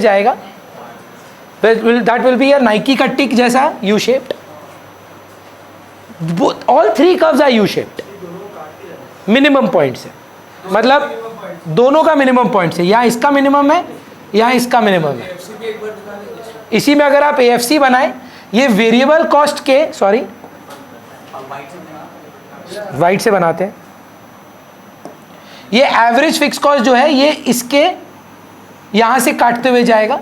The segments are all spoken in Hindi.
जाएगा, that will be a Nike का टिक जैसा U shaped. All three curves are U shaped. Minimum point से, मतलब दोनों का मिनिमम पॉइंट से, यहाँ इसका मिनिमम है, यहाँ इसका मिनिमम है. इसी में अगर आप AFC बनाए, ये वेरिएबल कॉस्ट के, सॉरी वाइट से बनाते हैं, ये एवरेज फिक्स कॉस्ट जो है ये इसके यहां से काटते हुए जाएगा.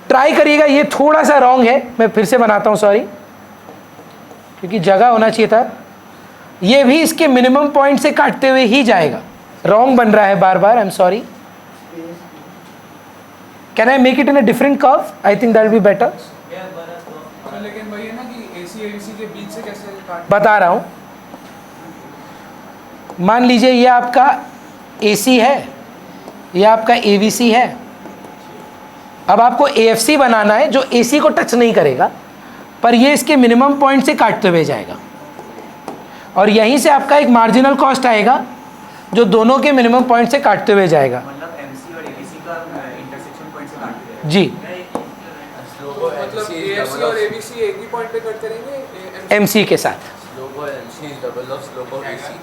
ट्राई करिएगा, ये थोड़ा सा रॉन्ग है, मैं फिर से बनाता हूं, सॉरी, क्योंकि जगह होना चाहिए था. ये भी इसके मिनिमम पॉइंट से काटते हुए ही जाएगा. रॉन्ग बन रहा है बार बार, I am sorry. Can I make it in a different curve? I think that will be better. लेकिन वही है ना कि AC ABC के बीच से कैसे बता रहा हूं. मान लीजिए ये आपका AC है, ये आपका AVC है. अब आपको AFC बनाना है जो AC को टच नहीं करेगा, पर ये इसके मिनिमम पॉइंट से काटते हुए जाएगा, और यहीं से आपका एक मार्जिनल कॉस्ट आएगा जो दोनों के मिनिमम पॉइंट से काटते हुए जाएगा. मतलब MC और ABC का इंटरसेक्शन पॉइंट से काटते हैं. जी, मतलब AFC और ABC एक ही पॉइंट पे करते रहेंगे MC के साथ.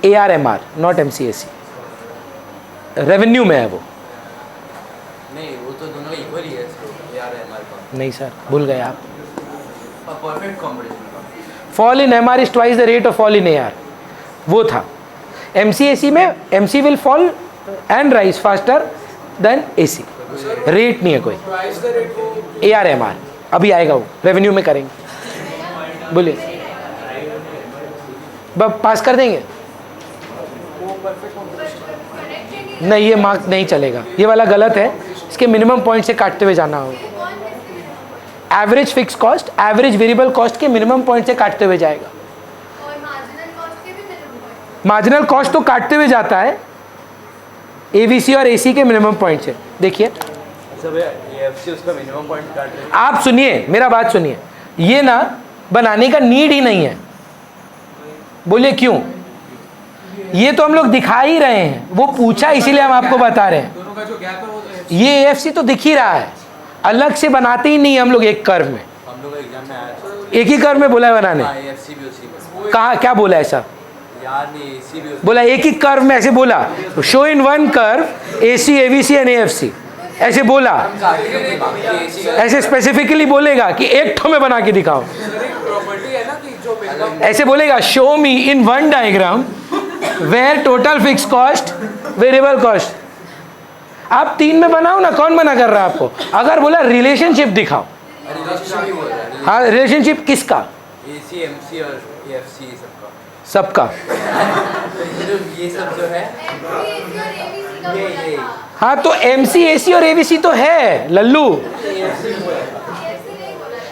ARMR, not MCAC. रेवेन्यू में है वो. नहीं, वो तो दोनों इक्वल ही है. ARMR का नहीं सर, भूल गए आप. परफेक्ट कॉम्बिनेशन का fall in MR is twice the rate of fall in AR, वो था. MCAC में MC will fall and rise faster than AC. Rate नहीं है कोई. प्राइस द रेट को ARMR अभी आएगा, वो रेवेन्यू में करेंगे. बोलिए, पास कर देंगे? नहीं, ये मार्क नहीं चलेगा, ये वाला गलत है. इसके मिनिमम पॉइंट से काटते हुए जाना होगा. Average fix cost average variable cost के मिनिमम पॉइंट से काटते हुए जाएगा. मार्जिनल कॉस्ट तो काटते हुए जाता है AVC और AC के मिनिमम पॉइंट से. देखिए उसका मिनिमम पॉइंट काट रहे हैं. आप सुनिए, मेरा बात सुनिए, ये ना बनाने का नीड ही नहीं है. बोलिए क्यों? ये तो हम लोग दिखा ही रहे हैं, वो पूछा इसीलिए हम आपको बता रहे हैं. दोनों का जो गैप है वो ये AFC तो दिख ही रहा है, अलग से बनाते ही नहीं हम लोग. एक कर्व में, हम लोग एग्जाम में आया था. एक ही कर्व में बोला है बनाने. AFC भी उसी में. कहा, क्या बोला ऐसा? यार नहीं, AC भी बोला एक ही कर्व में, ऐसे बोला. Show in one curve AC AVC and AFC, ऐसे बोला. ऐसे स्पेसिफिकली बोलेगा कि एक ठो में बना के दिखाओ. प्रॉपर्टी है ना कि जो मिनिमम ऐसे बोलेगा, show me in one diagram where total fix cost variable cost. आप 3 में बनाओ ना, कौन मना कर रहा है आपको? अगर बोला रिलेशनशिप दिखाओ, हाँ रिलेशनशिप किसका? AC MC और AFC सबका. सबका. ये सब जो है ये हाँ तो MC AC और AVC तो है लल्लू.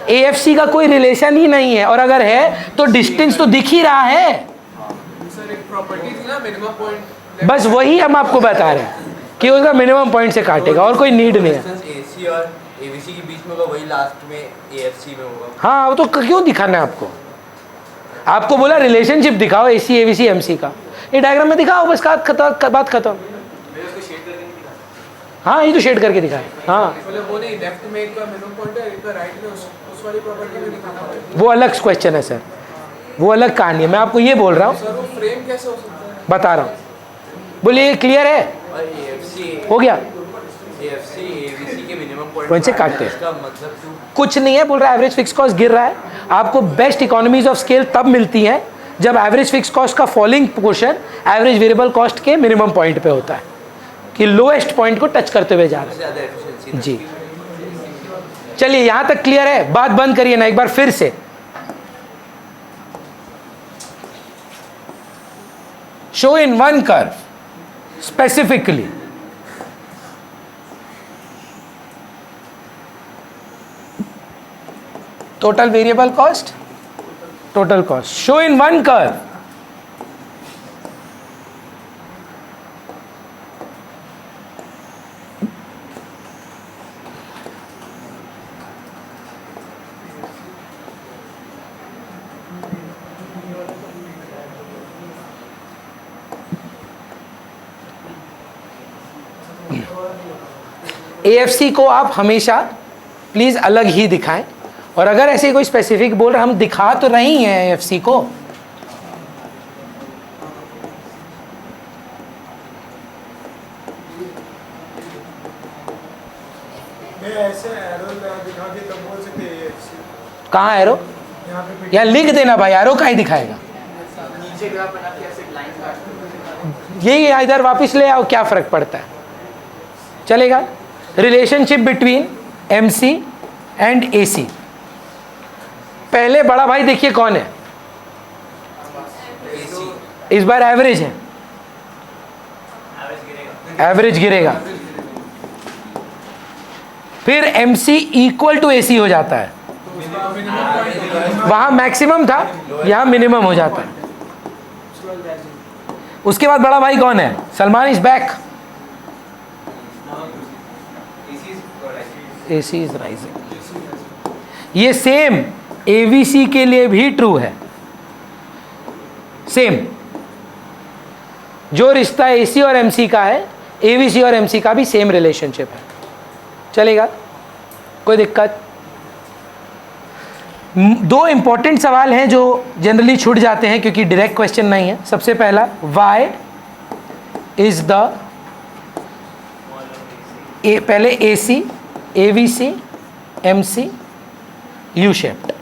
AFC का कोई रिलेशन ही नहीं है, और अगर है तो डिस्टेंस तो दिख ही रहा है. सर एक प्रॉपर्टी थी ना मिनिमम पॉइंट, बस वही हम आपको बता रहे हैं कि उसका मिनिमम पॉइंट से काटेगा, और कोई नीड नहीं है. AC और AVC के बीच में होगा, वही लास्ट में AFC में होगा. हाँ, वो तो क्यों दिखाना है आपको? आपको बोला रिलेशनशिप दिखाओ AC AVC MC का, ये डायग्राम में दिखाओ, बस बात खत्म. हाँ, ये तो शेड करके दिखाए. हाँ, मतलब वो नहीं, लेफ्ट में एक मिनिमम पॉइंट है, एक राइट में उस वाली प्रॉपर्टी में दिखाना होगा. वो अलग क्वेश्चन है सर, वो अलग कहानी है. मैं आपको ये बोल रहा हूँ, सर वो फ्रेम कैसे हो सकता है? बता रहा हूँ. बोलिए क्लियर है? और AFC हो गया? AFC AVC के मिनिमम पॉइंट से काटते हैं. इसका मतलब क्यों? कुछ नहीं है, बोल रहा है एवरेज फिक्स कॉस्ट गिर रहा है. आपको बेस्ट इकोनॉमीज ऑफ स्केल तब मिलती है जब एवरेज फिक्स कॉस्ट का falling portion average variable cost के मिनिमम पॉइंट पे होता है, कि लोएस्ट पॉइंट को टच करते हुए जा रहा ज़्यादा एफिशिएंसी. है. जी, चलिए यहां तक क्लियर है? बात बंद करिए ना एक बार फिर से. Show in one curve specifically total variable cost, total cost. Show in one curve AFC को आप हमेशा प्लीज़ अलग ही दिखाएं, और अगर ऐसे कोई स्पेसिफिक बोल रहे, हम दिखा तो नहीं हैं AFC को, ऐसे एरो दिखा के तब बोल सकते हैं AFC। कहाँ एरो? यहाँ पे या लिख देना भाई, एरो कहाँ ही दिखाएगा, नीचे ग्राफ बना के ऐसे लाइन काट यही इधर वापस ले आओ, क्या फ़र्क पड़ता है, चलेगा। Relationship between MC and AC। पहले बड़ा भाई देखिए कौन है, इस बार एवरेज है, एवरेज गिरेगा, फिर MC इक्वल टू AC हो जाता है, वहां मैक्सिमम था, यहां मिनिमम हो जाता है। उसके बाद बड़ा भाई कौन है, Salman is back, AC is rising. ये सेम AVC के लिए भी ट्रू है, सेम जो रिश्ता AC और MC का है, AVC और MC का भी सेम रिलेशनशिप है, चलेगा, कोई दिक्कत। दो इंपॉर्टेंट सवाल हैं जो जनरली छूट जाते हैं क्योंकि डायरेक्ट क्वेश्चन नहीं है। सबसे पहला, वाई इज द पहले AC, AVC, MC U shaped,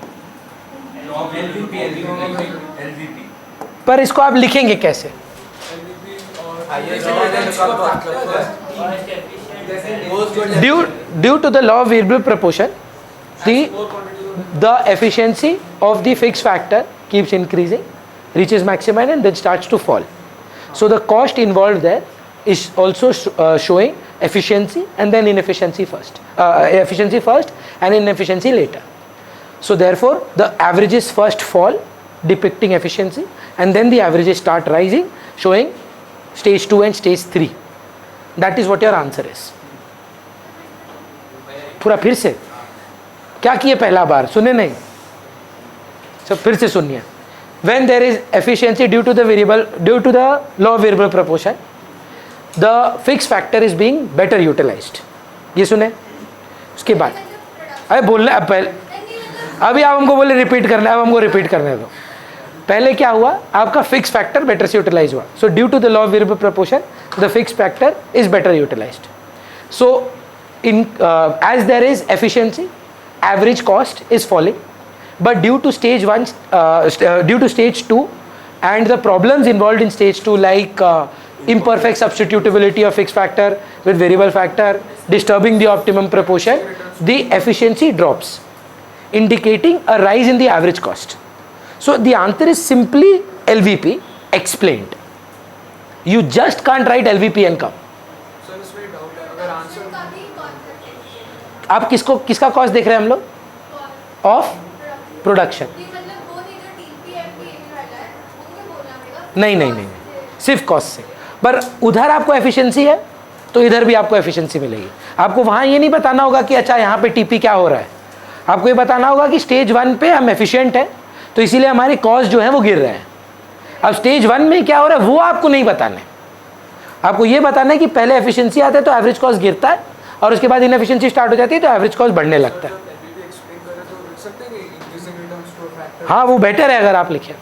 पर इसको आप लिखेंगे कैसे? Due to the law of variable proportion, the efficiency of the fixed factor keeps increasing, reaches maximum and then starts to fall. So the cost involved there is also showing efficiency and then inefficiency first, efficiency first and inefficiency later. So therefore the averages first fall, depicting efficiency, and then the averages start rising, showing stage 2 and stage 3. That is what your answer is. पूरा फिर से क्या किए, पहला बार सुने नहीं, सब फिर से सुनिए। When there is efficiency due to the law of variable proportion, the fixed factor is being better utilized. ये सुने। उसके बाद अरे बोलना, अब पहले अभी आप हमको बोले रिपीट करना, अब हमको रिपीट करने दो। पहले क्या हुआ, आपका फिक्स फैक्टर बेटर से यूटिलाइज हुआ, so due to the law of variable proportion the fix factor is better utilized. So in as there is efficiency, average cost is falling, but due to stage 1 due to stage 2 and the problems involved in stage 2 like imperfect substitutability of fixed factor with variable factor disturbing the optimum proportion, the efficiency drops, indicating a rise in the average cost. So the answer is simply LVP explained. You just can't write LVP and come. Sir इसमें डाउट है, अगर आंसर आप किसका कॉस्ट देख रहे हैं हम लोग? Of production. नहीं, सिर्फ कॉस्ट से, पर उधर आपको एफिशिएंसी है तो इधर भी आपको एफिशिएंसी मिलेगी। आपको वहाँ ये नहीं बताना होगा कि अच्छा यहाँ पे टीपी क्या हो रहा है, आपको ये बताना होगा कि स्टेज 1 पे हम एफिशिएंट हैं तो इसीलिए हमारे कॉस्ट जो है वो गिर रहे हैं। अब स्टेज 1 में क्या हो रहा है वो आपको नहीं बताना है, आपको ये बताना है कि पहले एफिशिएंसी आता है तो एवरेज कॉस्ट गिरता है और उसके बाद इनएफिशिएंसी स्टार्ट हो जाती है तो एवरेज कॉस्ट बढ़ने लगता है। हाँ वो बेटर है अगर आप लिखें।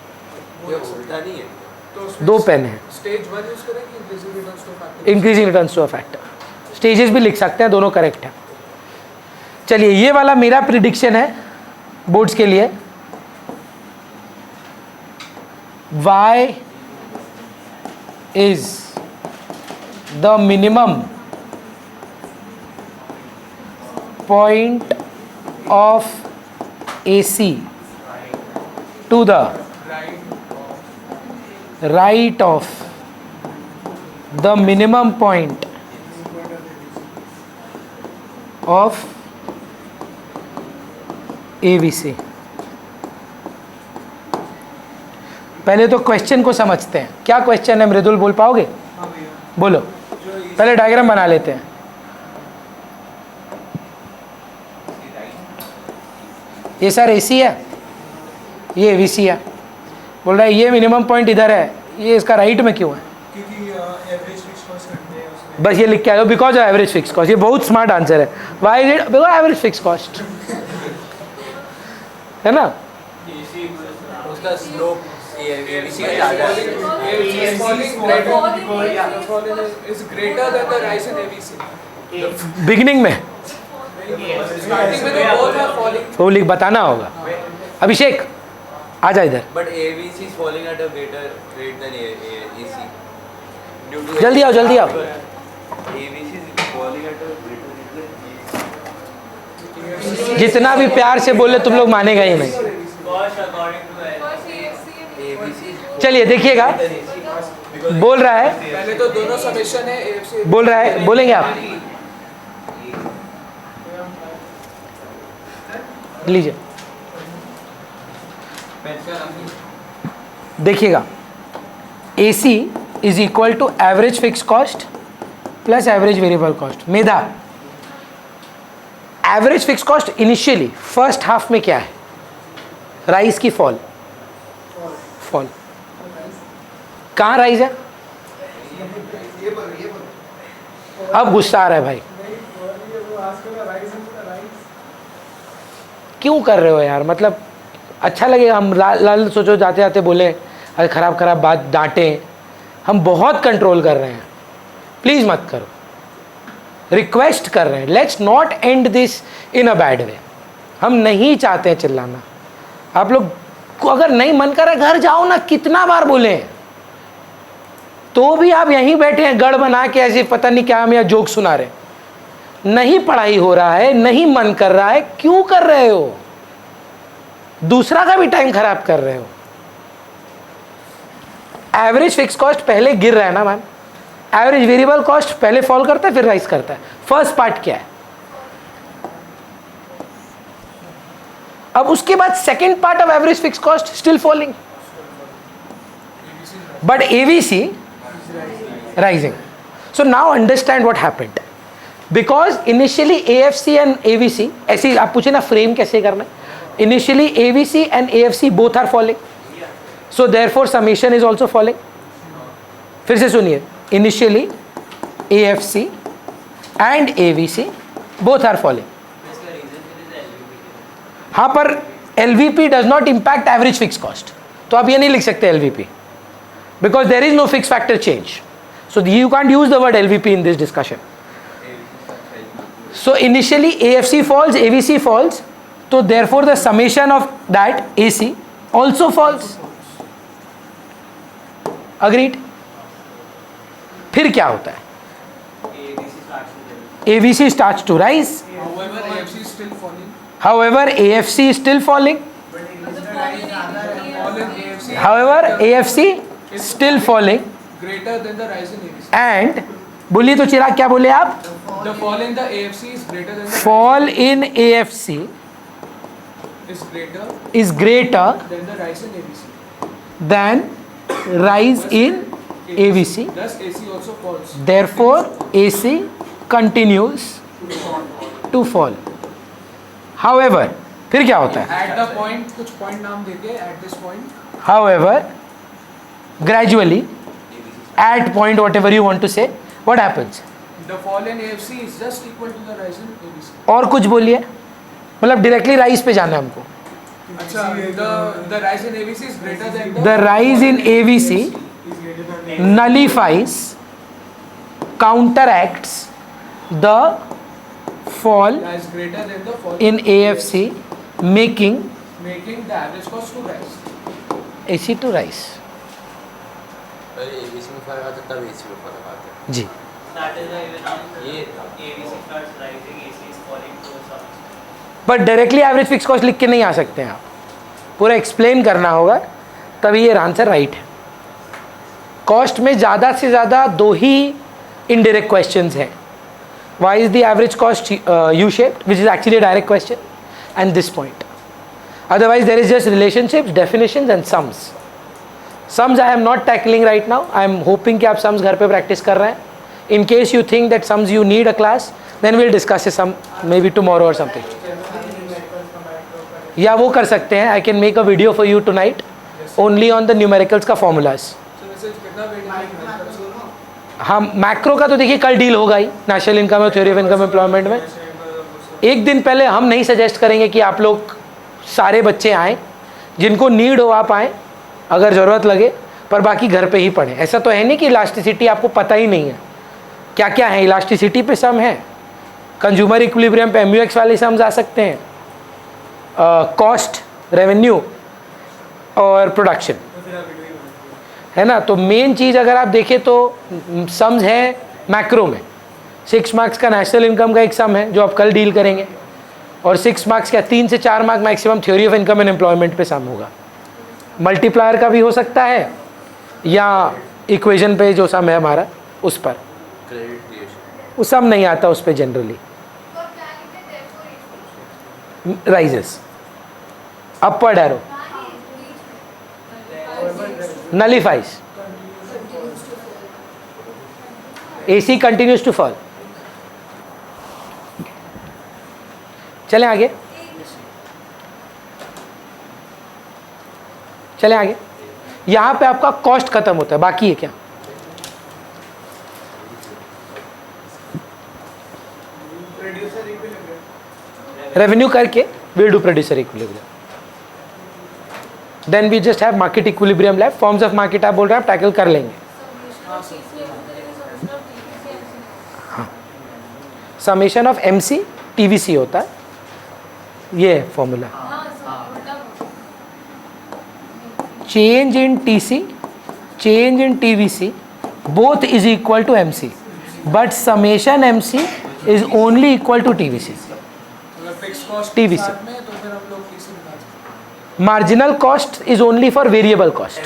दो पेन है, increasing returns to a factor, stages भी लिख सकते हैं, दोनों करेक्ट है। चलिए ये वाला मेरा प्रिडिक्शन है बोर्ड्स के लिए, y is the minimum point of AC to the right of the minimum point of AVC। पहले तो क्वेश्चन को समझते हैं, क्या क्वेश्चन है मृदुल, बोल पाओगे? बोलो, पहले डायग्राम बना लेते हैं। ये सर AC है, ये AVC है, बोल रहा है ये मिनिमम पॉइंट इधर है, ये इसका राइट में क्यों है? क्योंकि एवरेज फिक्स्ड कॉस्ट करते हैं उसमें। बस ये लिख के आओ, because of average fix cost. ये बहुत स्मार्ट आंसर है। Why is it? Because average fix cost, है ना? उसका स्लोप एबीसी का ज्यादा है। is greater than the rise in ABC. Beginning में Starting में तो both are falling. वो लिख बताना होगा। अभिषेक आ जा इधर, But ABC is falling at a greater rate than AC. Due to जल्दी आओ, जल्दी आओ। ABC is falling at a greater rate than AC. जितना भी प्यार से बोले तुम लोग मानेगा ही नहीं। चलिए देखिएगा, बोल रहा है, पहले तो दोनों समेशन है AFC. बोल रहा है, बोलेंगे आप? लीजिए देखिएगा, AC is equal to average fix cost plus average variable cost. Medha, average fix cost initially first half में क्या है? राइज की फॉल? फॉल। कहाँ राइज है? अब गुस्सा आ रहा है भाई, क्यों कर रहे हो यार? मतलब अच्छा लगेगा, हम लाल सोचो जाते जाते बोले अरे खराब खराब बात डांटे, हम बहुत कंट्रोल कर रहे हैं, प्लीज़ मत करो, रिक्वेस्ट कर रहे हैं। Let's not and this in a bad way. हम नहीं चाहते हैं चिल्लाना। आप लोग को अगर नहीं मन कर रहा घर जाओ ना, कितना बार बोले, तो भी आप यहीं बैठे हैं गढ़ बना के, ऐसे पता नहीं क्या हम यहाँ जोक सुना रहे। नहीं पढ़ाई हो रहा है, नहीं मन कर रहा है, क्यों कर रहे हो? दूसरा का भी टाइम खराब कर रहे हो। एवरेज फिक्स कॉस्ट पहले गिर रहा है ना मैम, एवरेज वेरिएबल कॉस्ट पहले फॉल करता है फिर राइज करता है। फर्स्ट पार्ट क्या है? अब उसके बाद second part of average fix cost still falling, but AVC rising. So now understand what happened. Because initially AFC and AVC, ऐसे आप पूछे ना फ्रेम कैसे करना है, initially AVC and AFC both are falling, so therefore summation is also falling. फिर से सुनिए, initially AFC and AVC both are falling. हाँ, पर LVP does not impact average fixed cost, तो आप ये नहीं लिख सकते LVP, because there is no fixed factor change. So you can't use the word LVP in this discussion. So initially AFC falls, AVC falls, so therefore the summation of that AC also falls. Agreed? फिर क्या होता है? AVC starts to rise. However, AFC is still falling. However, AFC is still falling. However, AFC still falling. Greater than the rise in AFC. And बोलिए तो चिराग, क्या बोले आप? The fall in the AFC is greater than the Fall in AFC is greater than the rise in ABC. than rise in AVC. Thus AC also falls. Therefore, AC continues to fall. However, फिर क्या होता है? At the point, कुछ point नाम देके at this point. However, gradually, at point whatever you want to say, what happens? The fall in AFC is just equal to the rise in ABC. और कुछ बोलिए, मतलब डायरेक्टली राइज पे जाना है हमको। अच्छा, the rise in ABC is greater than The rise in AVC nullifies, counteracts the fall is greater than the fall in AFC, making the average cost to rise. AC to rise. पहले ABC में फर्क आता है तब AC में फर्क आता है। जी, ये but directly average fix cost लिख के नहीं आ सकते हैं आप, पूरा एक्सप्लेन करना होगा तभी ये आंसर राइट है। कॉस्ट में ज़्यादा से ज़्यादा दो ही इनडायरेक्ट क्वेश्चंस हैं। Why is the average cost U shaped, which is actually direct question, and this point. Otherwise there is just relationships, definitions and sums. Sums I am not tackling right now, I am hoping कि आप सम्स घर पे प्रैक्टिस कर रहे हैं। In case you think that sums you need a class, then will discuss some maybe tomorrow और समथिंग, या वो कर सकते हैं। I can make a video for you tonight only on the numericals का फॉर्मूलाज। हाँ मैक्रो का तो देखिए कल डील होगा ही, नेशनल इनकम और थ्योरी ऑफ इनकम एम्प्लॉयमेंट में। एक दिन पहले हम नहीं सजेस्ट करेंगे कि आप लोग सारे बच्चे आएँ, जिनको नीड हो आप आएँ अगर ज़रूरत लगे, पर बाकी घर पे ही पढ़ें। ऐसा तो है नहीं कि इलास्टिसिटी आपको पता ही नहीं है क्या क्या है। इलास्टिसिटी पे सम है, कंज्यूमर इक्विलिब्रियम पे MUX वाले सम्स आ सकते हैं, कॉस्ट, रेवेन्यू और प्रोडक्शन, है ना। तो मेन चीज़ अगर आप देखें तो सम्स है मैक्रो में। 6 मार्क्स का नेशनल इनकम का एक सम है जो आप कल डील करेंगे, और 6 मार्क्स का 3 से 4 mark maximum theory of income and employment पे सम होगा। मल्टीप्लायर का भी हो सकता है या इक्वेशन पे जो सम है हमारा उस पर, वो सम नहीं आता उस पर generally. Rises, upward arrow, nullifies, AC continues to fall. चलें आगे, चलें आगे। यहां पे आपका कॉस्ट खत्म होता है, बाकी है क्या? रेवेन्यू करके we'll do producer equilibrium, then we just have market equilibrium left। forms of market आप बोल रहे हैं, आप टैकल कर लेंगे। हाँ, समेशन ऑफ MC TVC होता है, ये है formula. Change in TC, change in TVC both is equal to MC, but summation MC is only equal to TVC। TVC marginal cost is only for variable cost,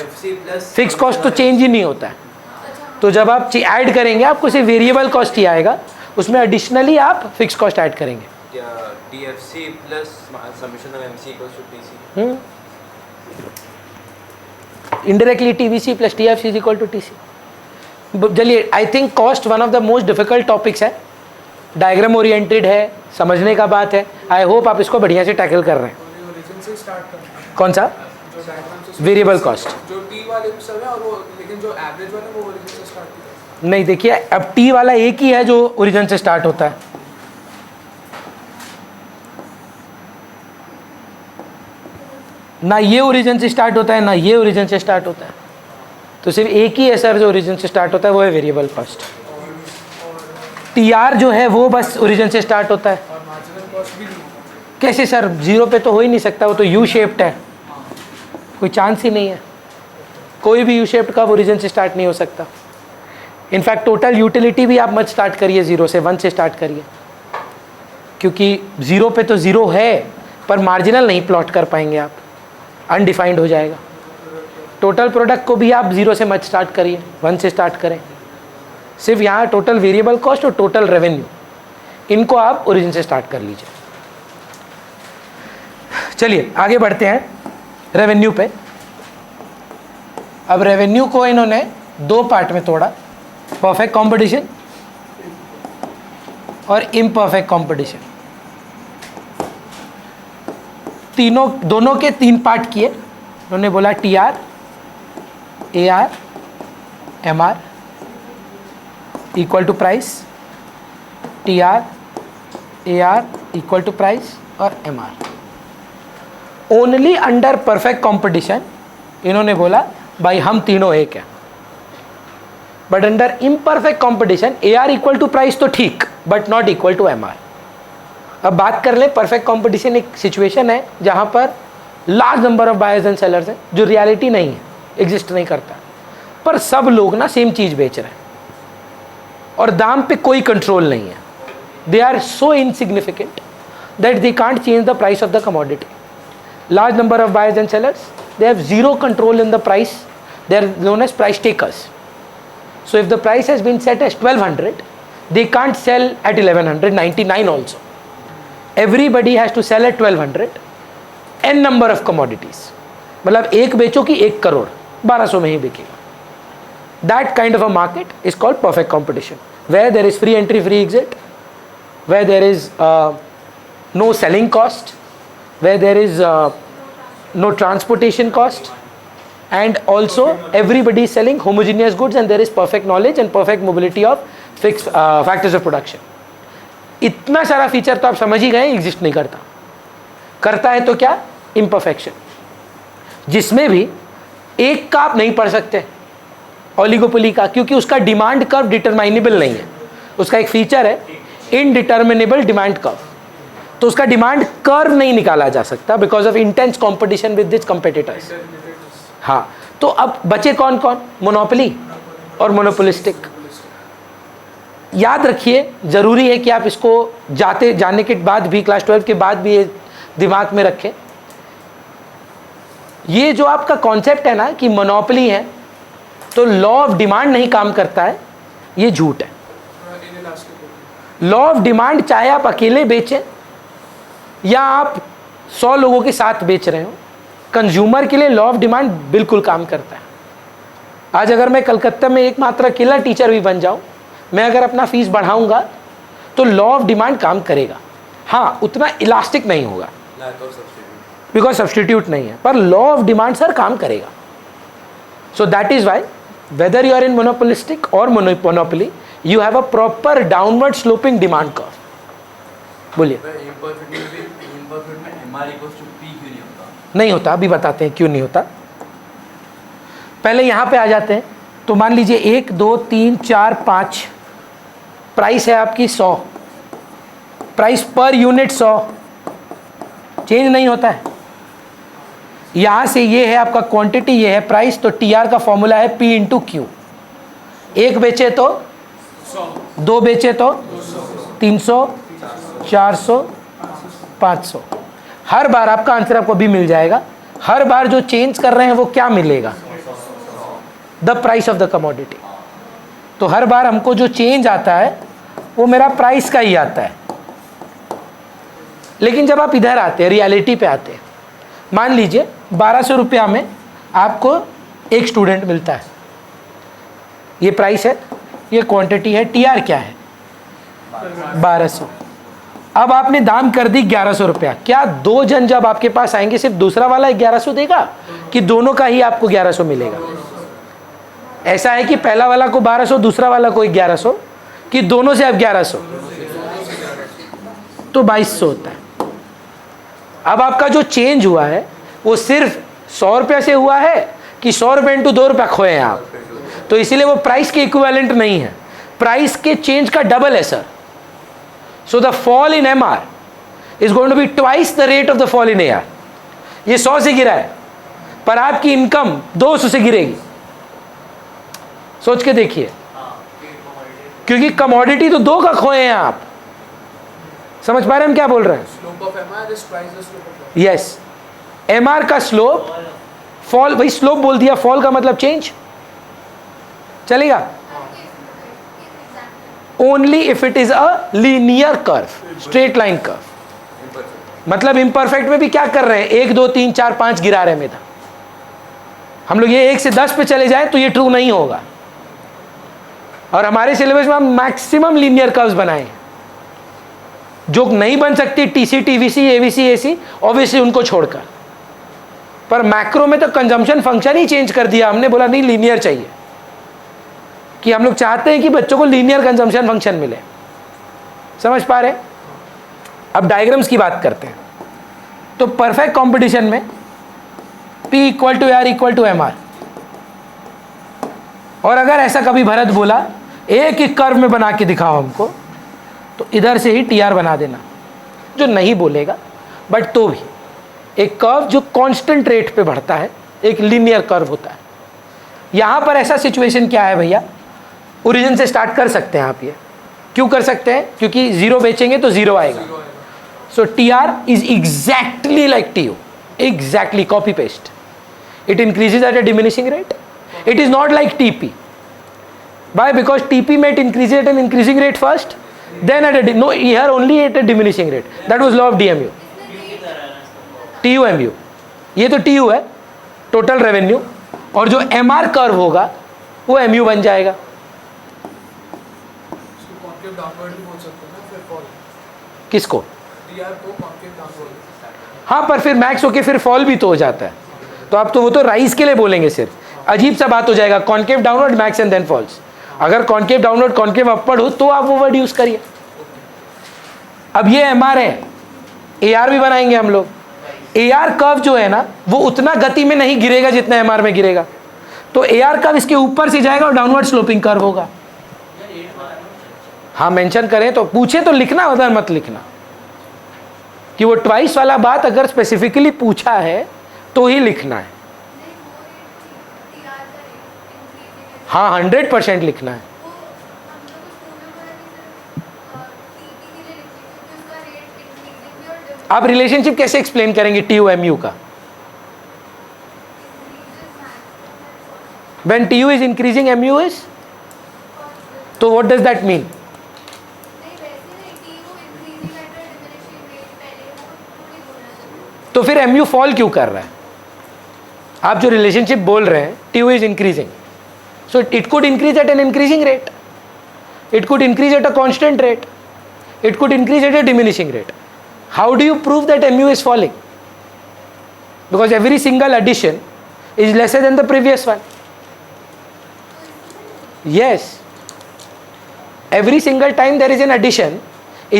fix cost तो चेंज ही नहीं होता है। तो जब आप ऐड करेंगे आपको सिर्फ वेरिएबल कॉस्ट ही आएगा, उसमें एडिशनली आप फिक्स कॉस्ट ऐड करेंगे। TFC plus summation of MC equals to TC। indirectly TVC plus TFC is equal to TC। चलिए, I think cost one of the most difficult topics है, डायग्राम ओरिएंटेड है, समझने का बात है। आई होप आप इसको बढ़िया से टैकल कर रहे हैं। कौन सा? वेरिएबल कॉस्ट जो T वाले भी सब है, और वो लेकिन जो एवरेज वाला वो ओरिजिन से स्टार्ट होता है। नहीं, देखिए अब T वाला एक ही है जो ओरिजिन से स्टार्ट होता है। ना ये ओरिजिन से स्टार्ट होता है ना ये ओरिजिन से स्टार्ट होता है, तो सिर्फ एक ही है सर जो ओरिजिन से स्टार्ट होता है, वो है वेरिएबल कॉस्ट। TR जो है वो बस ओरिजिन से स्टार्ट होता है। और मार्जिनल कॉस्ट भी नहीं होता। कैसे सर? जीरो पे तो हो ही नहीं सकता, वो तो यू शेप्ड है, कोई चांस ही नहीं है। कोई भी यू शेप्ड का ओरिजिन से स्टार्ट नहीं हो सकता। इनफैक्ट टोटल यूटिलिटी भी आप मत स्टार्ट करिए 0 से, 1 से स्टार्ट करिए, क्योंकि 0 पे तो 0 है पर मार्जिनल नहीं प्लॉट कर पाएंगे आप, अनडिफाइंड हो जाएगा। टोटल प्रोडक्ट को भी आप 0 से मत स्टार्ट करिए, 1 से स्टार्ट करें। सिर्फ यहाँ टोटल वेरिएबल कॉस्ट और टोटल रेवेन्यू, इनको आप ओरिजिन से स्टार्ट कर लीजिए। चलिए आगे बढ़ते हैं रेवेन्यू पे। अब रेवेन्यू को इन्होंने 2 पार्ट में तोड़ा, परफेक्ट कंपटीशन और इम्परफेक्ट कंपटीशन। दोनों के 3 पार्ट किए। उन्होंने बोला TR, AR, MR equal to price, TR, AR equal to price और MR। Only under perfect competition इन्होंने बोला भाई हम तीनों एक हैं, but under imperfect competition AR equal to price तो ठीक, but not equal to MR। अब बात कर ले, परफेक्ट कंपटीशन एक सिचुएशन है जहां पर large number of buyers and sellers हैं, जो रियलिटी नहीं है, एग्जिस्ट नहीं करता, पर सब लोग ना सेम चीज बेच रहे हैं और दाम पे कोई कंट्रोल नहीं है। They are so insignificant that they can't change the price of the commodity. Large number of buyers and sellers, they have zero control in the price, they are known as price takers. So if the price has been set as 1200, they can't sell at 1199 also. Everybody has to sell at 1200, n number of commodities, मतलब एक बेचो कि 1 करोड़ 1200 में ही बिकेगा। That kind of a market is called perfect competition, where there is free entry, free exit, where there is no selling cost, where there is no transportation cost, and also everybody is selling homogeneous goods and there is perfect knowledge and perfect mobility of fixed factors of production. इतना सारा फीचर तो आप समझ ही गए एग्जिस्ट नहीं करता. करता है तो क्या? इम्परफेक्शन, जिसमें भी एक का आप नहीं पढ़ सकते ओलिगोपोली का, क्योंकि उसका डिमांड कर्व डिटरमाइनेबल नहीं है. उसका एक फीचर है इनडिटर्मिनेबल डिमांड कर्व, तो उसका डिमांड कर्व नहीं निकाला जा सकता because of intense competition with this competitors. हाँ, तो अब बचे कौन कौन? मोनोपोली और मोनोपोलिस्टिक. याद रखिए, ज़रूरी है कि आप इसको जाने के बाद भी, क्लास 12 के बाद भी ये दिमाग में रखें. ये जो आपका कॉन्सेप्ट है ना कि मोनोपोली है तो लॉ ऑफ डिमांड नहीं काम करता है, ये झूठ है. लॉ ऑफ डिमांड चाहे आप अकेले बेचें या आप 100 लोगों के साथ बेच रहे हो, कंज्यूमर के लिए लॉ ऑफ डिमांड बिल्कुल काम करता है. आज अगर मैं कलकत्ता में एकमात्र अकेला टीचर भी बन जाऊं, मैं अगर अपना फीस बढ़ाऊंगा तो लॉ ऑफ डिमांड काम करेगा. हाँ, उतना इलास्टिक नहीं होगा बिकॉज सब्सटीट्यूट नहीं है, पर लॉ ऑफ डिमांड सर काम करेगा. So that is why whether you are in monopolistic or monopoly, you have a proper downward sloping demand curve. बोलिए. नहीं होता, अभी बताते हैं क्यों नहीं होता. पहले यहां पे आ जाते हैं. तो मान लीजिए 1 2 3 4 5 प्राइस है आपकी 100, प्राइस पर यूनिट 100, चेंज नहीं होता है. यहां से ये है आपका क्वांटिटी, ये है प्राइस, तो टीआर का फॉर्मूला है P इंटू क्यू. एक बेचे तो 2 बेचे तो 300 400 500. हर बार आपका आंसर आपको भी मिल जाएगा. हर बार जो चेंज कर रहे हैं वो क्या मिलेगा? The price of the commodity. तो हर बार हमको जो चेंज आता है वो मेरा प्राइस का ही आता है. लेकिन जब आप इधर आते हैं, रियलिटी पे आते हैं, मान लीजिए 1200 रुपया में आपको एक स्टूडेंट मिलता है. ये प्राइस है, ये क्वांटिटी है, टीआर क्या है? 1200. अब आपने दाम कर दी 1100 रुपया. क्या 2 जन जब आपके पास आएंगे सिर्फ दूसरा वाला 1100 देगा कि दोनों का ही आपको 1100 मिलेगा? ऐसा है कि पहला वाला को 1200, दूसरा वाला को 1100, कि दोनों से अब 1100, तो 2200 होता है. अब आपका जो चेंज हुआ है वो सिर्फ 100 रुपये से हुआ है कि 100 रुपये इंटू 2 रुपये खोए हैं आप, तो इसीलिए वो प्राइस के इक्विवेलेंट नहीं है, प्राइस के चेंज का डबल है sir. So the fall in MR is going to be twice the rate of the fall in AR. ये 100 से गिरा है पर आपकी इनकम 200 से गिरेगी. सोच के देखिए, क्योंकि कमोडिटी तो 2 का खोए हैं आप. समझ पा रहे हैं हम क्या बोल रहे हैं? यस, MR का स्लोप, फॉल, भाई स्लोप बोल दिया, फॉल का मतलब चेंज. चलेगा? Only if it is a linear curve, straight line curve. मतलब इम्परफेक्ट में भी क्या कर रहे हैं? 1 2 3 4 5 गिरा रहे हैं मेरा. हम लोग ये 1 से 10 पे चले जाएं तो ये ट्रू नहीं होगा. और हमारे सिलेबस में हम मैक्सिमम लीनियर कर्व्स बनाए हैं. जो नहीं बन सकती TC TVC AVC AC, obviously उनको छोड़कर. पर मैक्रो में तो कंजम्पशन फंक्शन ही चेंज कर दिया हमने. बोला नहीं, लीनियर चाहिए, कि हम लोग चाहते हैं कि बच्चों को लीनियर कंजम्पशन फंक्शन मिले. समझ पा रहे? अब डायग्राम्स की बात करते हैं. तो परफेक्ट कंपटीशन में P equal to R equal to MR. और अगर ऐसा कभी भरत बोला एक ही कर्व में बना के दिखाओ हमको, तो इधर से ही TR बना देना. जो नहीं बोलेगा बट तो भी एक कर्व जो कांस्टेंट रेट पे बढ़ता है, एक लीनियर कर्व होता है. यहाँ पर ऐसा सिचुएशन क्या है भैया? ओरिजिन से स्टार्ट कर सकते हैं आप. ये क्यों कर सकते हैं? क्योंकि 0 बेचेंगे तो 0 आएगा. सो TR is exactly like TU, exactly copy paste. It increases at a diminishing rate. It is not like TP. Why? Because TP might increase at an increasing rate first, then at a no, here only at a diminishing rate. That was law of DMU. TUMU. ये तो TU है, टोटल रेवेन्यू, और जो MR कर्व होगा वो MU बन जाएगा. किसको? TR को कॉन्केव डाउनवर्ड. हाँ, पर फिर मैक्स होके फिर फॉल भी तो हो जाता है. तो आप तो वो तो राइज के लिए बोलेंगे सिर्फ, अजीब सा बात हो जाएगा, concave downward max and then falls. अगर कॉन्केव डाउनवर्ड कॉन्केव अपवर्ड हो तो आप वो वर्ड यूज करिए। अब ये एमआर है, एआर भी बनाएंगे हम लोग। एआर कर्व जो है ना वो उतना गति में नहीं गिरेगा जितना एमआर में गिरेगा, तो एआर कर्व इसके ऊपर से जाएगा और डाउनवर्ड स्लोपिंग कर्व होगा। हाँ मेंशन करें तो पूछे तो लिखना, अदर मत लिखना कि वो ट्वाइस वाला बात अगर स्पेसिफिकली पूछा है तो ही लिखना है। हाँ 100% लिखना है। आप रिलेशनशिप कैसे एक्सप्लेन करेंगे टीयू एमयू का? When TU is increasing MU is, तो व्हाट डज दैट मीन? तो फिर एमयू फॉल क्यों कर रहा है? आप जो रिलेशनशिप बोल रहे हैं TU is increasing, so it could increase at an increasing rate, it could increase at a constant rate, it could increase at a diminishing rate. How do you prove that mu is falling? Because every single addition is lesser than the previous one. Yes. Every single time there is an addition,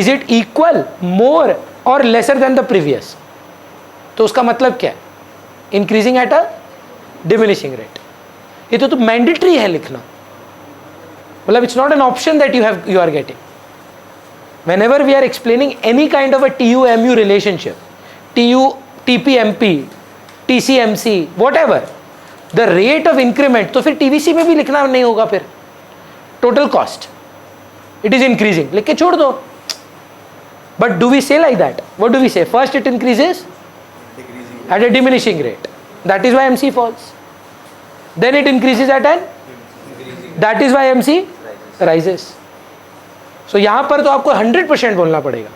is it equal, more or lesser than the previous? तो उसका मतलब क्या है? Increasing at a diminishing rate. ये तो mandatory है लिखना, मतलब it's not an option that you are getting. Whenever we are explaining any kind of a TU-MU relationship, TP-MP, TC-MC, whatever, the rate of increment, तो फिर TVC में भी लिखना नहीं होगा फिर, total cost, it is increasing, लिख के छोड़ दो. But do we say like that? What do we say? First it increases at a diminishing rate, that is why MC falls. Then it increases at an, that is why MC rises. So यहाँ पर तो आपको 100% बोलना पड़ेगा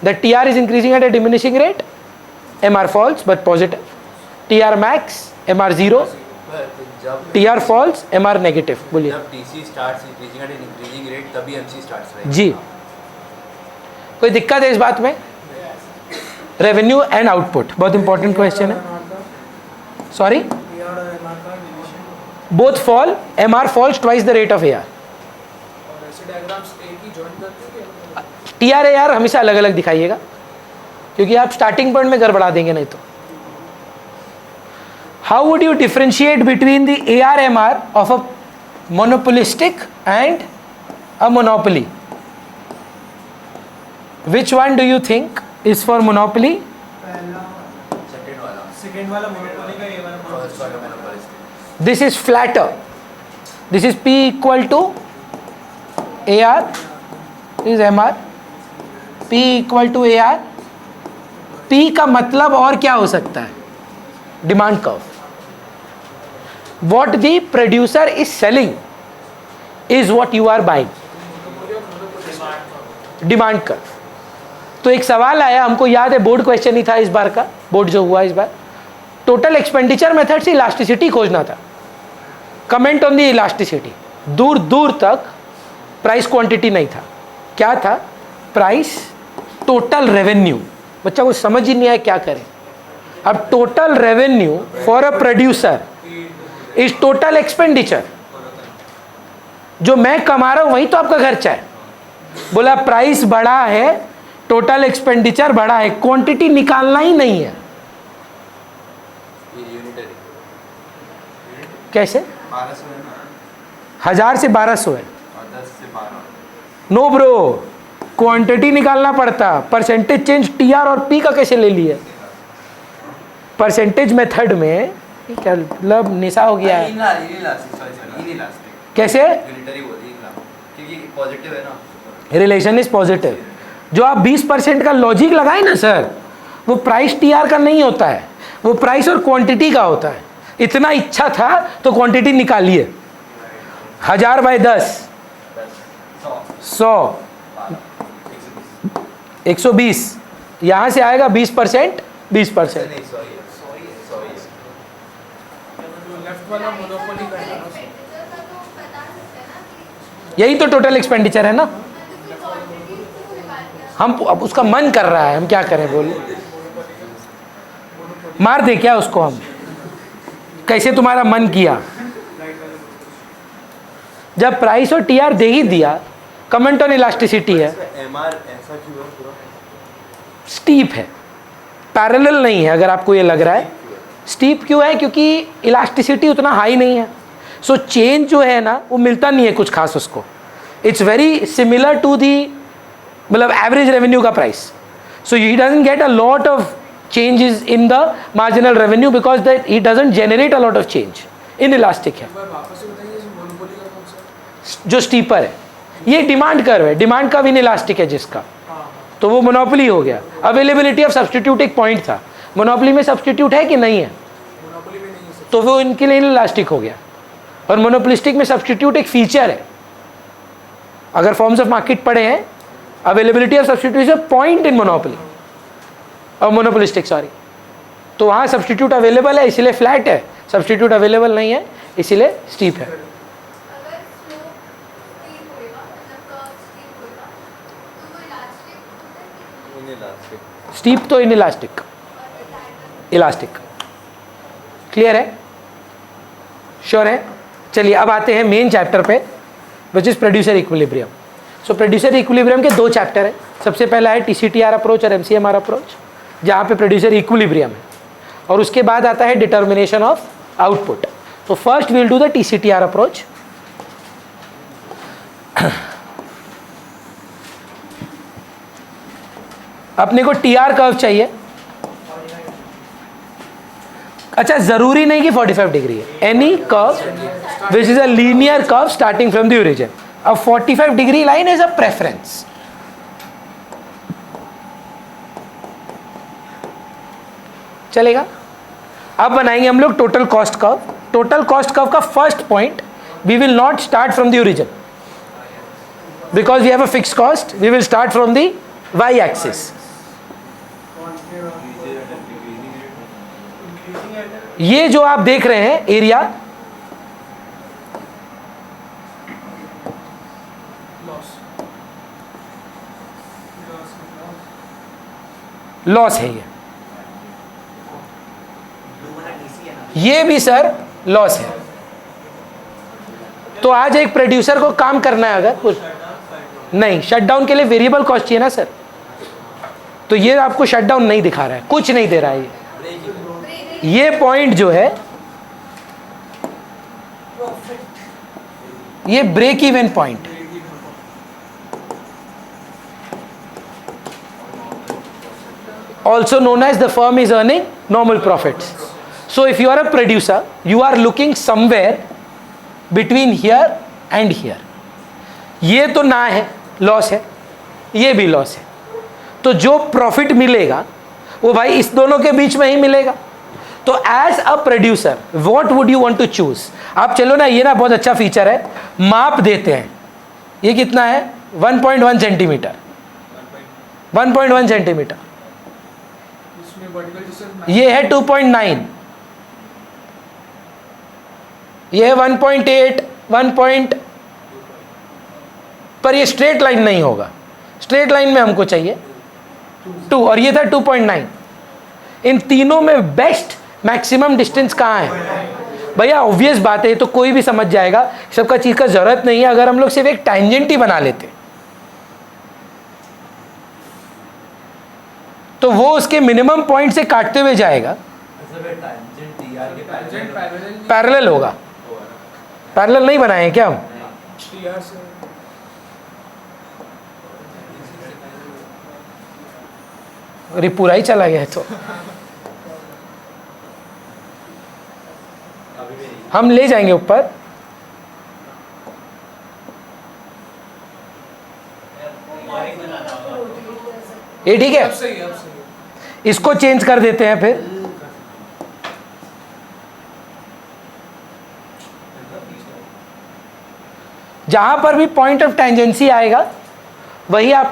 that TR is increasing at a diminishing rate, MR falls but positive, TR max, MR 0, TR falls, MR negative. बोलिए. जब TC starts increasing at an increasing rate तभी MC starts right? जी. कोई दिक्कत है इस बात में? रेवेन्यू एंड आउटपुट बहुत इंपॉर्टेंट क्वेश्चन है. Sorry, both fall, MR falls twice the rate of AR. TR-AR हमेशा अलग अलग दिखाइएगा क्योंकि आप स्टार्टिंग पॉइंट में गड़बड़ा देंगे नहीं तो. How would you differentiate between the AR-MR of a monopolistic and a monopoly? Which one do you think is for monopoly? Second वाला मोनोपोली का, ये वाला First वाला monopolistic. This is flatter, this is P equal to AR is MR, P equal to AR. P का मतलब और क्या हो सकता है? Demand curve. What the producer is selling is what you are buying. Demand curve. तो एक सवाल आया, हमको याद है बोर्ड क्वेश्चन ही था इस बार का, बोर्ड जो हुआ इस बार, टोटल एक्सपेंडिचर मेथड से इलास्टिसिटी खोजना था. Comment on the elasticity. दूर दूर तक प्राइस क्वांटिटी नहीं था. क्या था? Price total revenue. बच्चा को समझ ही नहीं आया क्या करें. अब total revenue for a producer is total expenditure. जो मैं कमा रहा हूं वही तो आपका खर्चा है. बोला प्राइस बड़ा है, टोटल एक्सपेंडिचर बड़ा है, क्वांटिटी निकालना ही नहीं है. कैसे? 1000 से 1200 है. 10 से 12. नो ब्रो, क्वांटिटी निकालना पड़ता. परसेंटेज चेंज TR और P का कैसे ले लिए? परसेंटेज मेथड में क्या मतलब निशा हो गया है. कैसे? क्योंकि पॉजिटिव है ना, रिलेशन इज पॉजिटिव. जो आप 20% का लॉजिक लगाए ना सर, वो प्राइस TR का नहीं होता है, वो प्राइस और क्वांटिटी का होता है. इतना इच्छा था तो क्वांटिटी निकालिए. 1000 बाय 10 100 120. यहाँ से आएगा 20%, 20%. लेफ्ट वाला मोनोपोली का है. यही तो टोटल एक्सपेंडिचर है ना. हम अब उसका मन कर रहा है, हम क्या करें बोलो. मार दे क्या उसको हम? कैसे तुम्हारा मन किया। जब प्राइस और टीआर दे ही दिया, कमेंट ऑन इलास्टिसिटी है, एमआर ऐसा क्यों है पूरा? स्टीप है, पैरेलल नहीं है। अगर आपको ये लग रहा है स्टीप क्यों है, क्योंकि इलास्टिसिटी उतना हाई नहीं है। सो चेंज जो है ना वो मिलता नहीं है कुछ खास उसको। It's very similar to the मतलब एवरेज रेवेन्यू का price. So he doesn't get a lot of changes in the marginal revenue because that he doesn't generate a lot of change. Inelastic है वापस से बताइए मोनोपोली का कौन सा? जो स्टीपर है, ये डिमांड कर्व है, डिमांड कर्व इन इलास्टिक है जिसका, तो वो मोनोपोली हो गया। अवेलेबिलिटी ऑफ सब्सटीट्यूट एक पॉइंट था, मोनोपोली में सब्सटीट्यूट है कि नहीं है, मोनोपोली में नहीं है सर। तो वो इनके लिए इलास्टिक हो गया। और मोनोपोलिस्टिक में सब्सटीट्यूट एक फीचर है। अगर फॉर्म्स ऑफ मार्केट पढ़े हैं, availability of substitute is a point in monopoly और मोनोपोलिस्टिक, सॉरी, तो वहाँ सब्सटीट्यूट अवेलेबल है इसलिए फ्लैट है, सब्सटीट्यूट अवेलेबल नहीं है इसीलिए स्टीप है। अगर स्लोप स्टीप होएगा, मतलब कर्व स्टीप होएगा, तो वो इलास्टिक होता है कि इनइलास्टिक। स्टीप तो इनइलास्टिक, इलास्टिक। क्लियर है, श्योर है। चलिए अब आते हैं मेन चैप्टर पे, which is producer equilibrium. So producer equilibrium के दो चैप्टर है। सबसे पहला है टीसीटीआर अप्रोच और एमसीएमआर अप्रोच, जहाँ पे प्रोड्यूसर इक्विलिब्रियम है, और उसके बाद आता है डिटर्मिनेशन ऑफ आउटपुट। तो first we will do the TC TR approach. अपने को टीआर कर्व चाहिए। अच्छा, जरूरी नहीं कि 45 डिग्री है, any curve which is a linear curve starting from the origin. अब 45 degree line is a preference. चलेगा। अब बनाएंगे हम लोग total cost curve. Total cost curve का first point, we will not start from the origin because we have a fixed cost, we will start from the Y axis. ये जो आप देख रहे हैं एरिया, लॉस है, ये भी सर लॉस है। तो आज एक प्रोड्यूसर को काम करना है, अगर कुछ नहीं, शटडाउन के लिए वेरिएबल कॉस्ट चाहिए ना सर, तो ये आपको शटडाउन नहीं दिखा रहा है, कुछ नहीं दे रहा है। ये पॉइंट जो है ये break even point, also known as the firm is earning normal profits. So if you are a producer, you are looking somewhere between here and here. ये तो ना है, लॉस है, ये भी लॉस है, तो जो प्रॉफिट मिलेगा वो भाई इस दोनों के बीच में ही मिलेगा। तो as a producer what would you want to choose? आप चलो ना, ये ना बहुत अच्छा फीचर है, माप देते हैं। ये कितना है? 1.1 सेंटीमीटर, 1.1 सेंटीमीटर। इसमें वर्टिकल डिस्टेंस ये है 2.9, ये है 1.8, 1. पर ये स्ट्रेट लाइन नहीं होगा, स्ट्रेट लाइन में हमको चाहिए 2, और ये था 2.9। इन तीनों में बेस्ट मैक्सिमम डिस्टेंस कहाँ है भैया? ऑब्वियस बात है, तो कोई भी समझ जाएगा, सबका चीज का जरूरत नहीं है। अगर हम लोग सिर्फ एक टैंजेंट ही बना लेते तो वो उसके मिनिमम पॉइंट से काटते हुए जाएगा, पैरेलल होगा। पैरेलल नहीं बनाए हैं क्या हम? टीआर से अरे पूरा ही चला गया है तो हम ले जाएंगे ऊपर। ये ठीक है, अब सही है, अब सही है। इसको चेंज कर देते हैं फिर। जहां पर भी पॉइंट ऑफ टेंजेंसी आएगा वही आपका